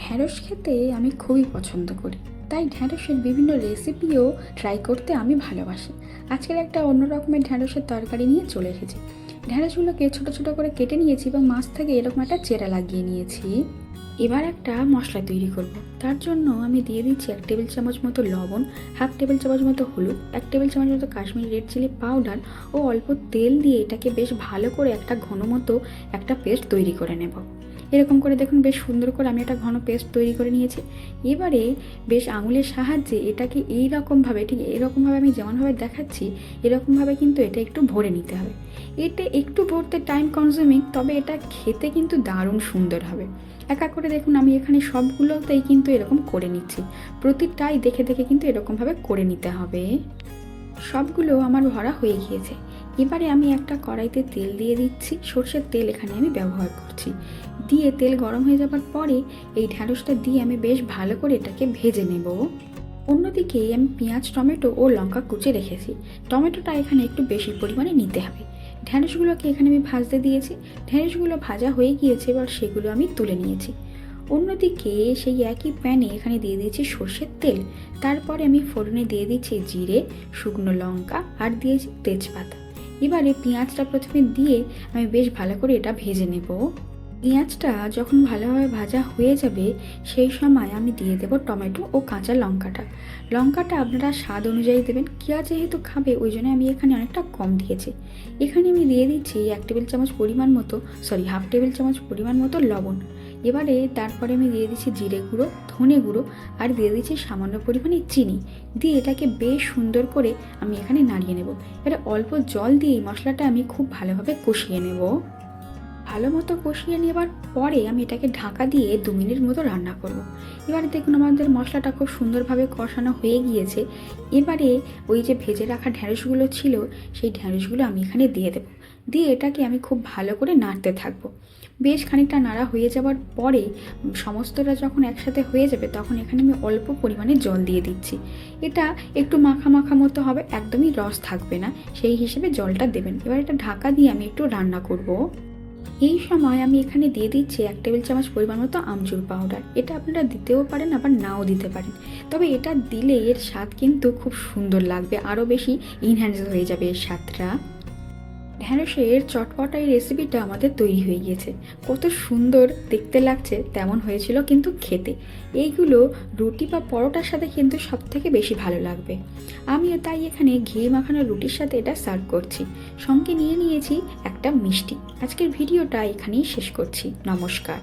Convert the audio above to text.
ঢ্যাঁড়স খেতে আমি খুবই পছন্দ করি, তাই ঢ্যাঁড়সের বিভিন্ন রেসিপিও ট্রাই করতে আমি ভালোবাসি। আজকের একটা অন্য রকমের ঢ্যাঁড়সের তরকারি নিয়ে চলে এসেছি। ঢ্যাঁড়সগুলোকে ছোটো ছোটো করে কেটে নিয়েছি এবং মাছ থেকে এরকম একটা চেরা লাগিয়ে নিয়েছি। এবার একটা মশলা তৈরি করব। তার জন্য আমি দিয়ে দিচ্ছি 1 টেবিল চামচ মতো লবণ, হাফ টেবিল চামচ মতো হলুদ, 1 টেবিল চামচ মতো কাশ্মীরি রেড চিলি পাউডার ও অল্প তেল দিয়ে এটাকে বেশ ভালো করে একটা ঘন মতো একটা পেস্ট তৈরি করে নেব। এরকম করে দেখুন বেশ সুন্দর করে আমি একটা ঘন পেস্ট তৈরি করে নিয়েছি। এবারে বেশ আঙুলের সাহায্যে এটাকে এইরকমভাবে, ঠিক এরকমভাবে আমি যেমনভাবে দেখাচ্ছি এরকমভাবে কিন্তু এটা একটু ভরে নিতে হবে। এটা একটু ভরতে টাইম কনজিউমিং, তবে এটা খেতে কিন্তু দারুণ সুন্দর হবে। এক এক করে দেখুন আমি এখানে সবগুলোতেই কিন্তু এরকম করে নিচ্ছি। প্রতিটাই দেখে দেখে কিন্তু এরকমভাবে করে নিতে হবে। সবগুলো আমার ভরা হয়ে গিয়েছে। এবারে আমি একটা কড়াইতে তেল দিয়ে দিচ্ছি। সর্ষের তেল এখানে আমি ব্যবহার করছি। দিয়ে তেল গরম হয়ে যাবার পরে এই ঢ্যাঁড়সটা দিয়ে আমি বেশ ভালো করে এটাকে ভেজে নেব। অন্যদিকে আমি পেঁয়াজ, টমেটো ও লঙ্কা কুচে রেখেছি। টমেটোটা এখানে একটু বেশি পরিমাণে নিতে হবে। ঢ্যাঁড়সগুলোকে এখানে আমি ভাজতে দিয়েছি। ঢ্যাঁড়সগুলো ভাজা হয়ে গিয়েছে, এবার সেগুলো আমি তুলে নিয়েছি। অন্যদিকে সেই একই প্যানে এখানে দিয়ে দিয়েছি সর্ষের তেল। তারপরে আমি ফোড়নে দিয়ে দিচ্ছি জিরে, শুকনো লঙ্কা আর দিয়েছি তেজপাতা। এবারে পেঁয়াজটা প্রথমে দিয়ে আমি বেশ ভালো করে এটা ভেজে নেব। পেঁয়াজটা যখন ভালোভাবে ভাজা হয়ে যাবে সেই সময় আমি দিয়ে দেব টমেটো ও কাঁচা লঙ্কাটা। লঙ্কাটা আপনারা স্বাদ অনুযায়ী দেবেন। কেয়া যেহেতু খাবে ওই জন্য আমি এখানে অনেকটা কম দিয়েছি। এখানে আমি দিয়ে দিচ্ছি 1 টেবিল চামচ পরিমাণ মতো, হাফ টেবিল চামচ পরিমাণ মতো লবণ। এবারে তারপরে আমি দিয়ে দিচ্ছি জিরে গুঁড়ো, ধনে গুঁড়ো আর দিয়ে দিচ্ছি সামান্য পরিমাণে চিনি। দিয়ে এটাকে বেশ সুন্দর করে আমি এখানে নাড়িয়ে নেব। এবারে অল্প জল দিয়ে এই মশলাটা আমি খুব ভালোভাবে কষিয়ে নেব। ভালো মতো কষিয়ে নেবার পরে আমি এটাকে ঢাকা দিয়ে 2 মিনিট মতো রান্না করব। এবারে দেখুন আমাদের মশলাটা খুব সুন্দরভাবে কষানো হয়ে গিয়েছে। এবারে ওই যে ভেজে রাখা ঢ্যাঁড়সগুলো ছিল সেই ঢ্যাঁড়সগুলো আমি এখানে দিয়ে দেব। দিয়ে এটাকে আমি খুব ভালো করে নাড়তে থাকবো। বেশ খানিকটা নাড়া হয়ে যাওয়ার পরে সমস্তটা যখন একসাথে হয়ে যাবে তখন এখানে আমি অল্প পরিমাণে জল দিয়ে দিচ্ছি। এটা একটু মাখা মাখা মতো হবে, একদমই রস থাকবে না, সেই হিসেবে জলটা দেবেন। এবার এটা ঢাকা দিয়ে আমি একটু রান্না করব। এই সময় আমি এখানে দিয়ে দিচ্ছি 1 টেবিল চামচ পরিমাণ মতো আমচুর পাউডার। এটা আপনারা দিতেও পারেন, আবার নাও দিতে পারেন, তবে এটা দিলে এর স্বাদ কিন্তু খুব সুন্দর লাগবে, আরও বেশি ইনহ্যান্স হয়ে যাবে এর স্বাদটা। ঢ্যাঁড়সের চটপটা এই রেসিপিটা আমাদের তৈরি হয়ে গিয়েছে। কত সুন্দর দেখতে লাগছে তেমন হয়েছিল কিন্তু খেতে এইগুলো রুটি বা পরোটার সাথে কিন্তু সব থেকে বেশি ভালো লাগবে। আমিও তাই এখানে ঘি মাখানো রুটির সাথে এটা সার্ভ করছি। সঙ্গে নিয়ে নিয়েছি একটা মিষ্টি। আজকের ভিডিওটা এখানেই শেষ করছি। নমস্কার।